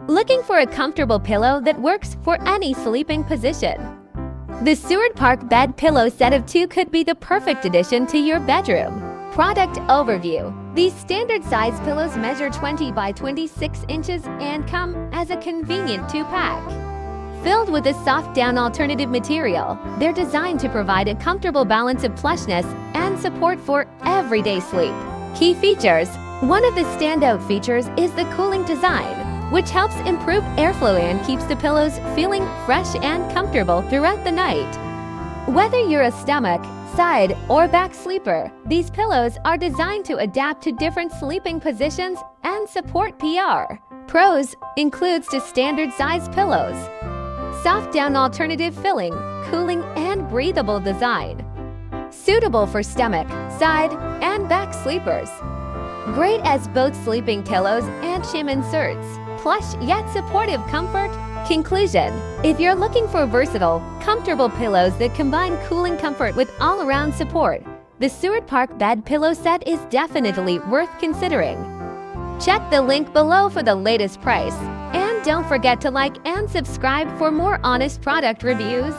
Looking for a comfortable pillow that works for any sleeping position? The Seward Park Bed Pillow Set of 2 could be the perfect addition to your bedroom. Product overview. These standard size pillows measure 20 by 26 inches and come as a convenient 2-pack. Filled with a soft down alternative material, they're designed to provide a comfortable balance of plushness and support for everyday sleep. Key features. One of the standout features is the cooling design, which helps improve airflow and keeps the pillows feeling fresh and comfortable throughout the night. Whether you're a stomach, side, or back sleeper, these pillows are designed to adapt to different sleeping positions and support PR. Pros includes to standard size pillows, soft down alternative filling, cooling and breathable design. Suitable for stomach, side, and back sleepers. Great as both sleeping pillows and sham inserts. Plush yet supportive comfort. Conclusion. If you're looking for versatile, comfortable pillows that combine cooling comfort with all-around support, the Seward Park Bed Pillow Set is definitely worth considering. Check the link below for the latest price. And don't forget to like and subscribe for more honest product reviews.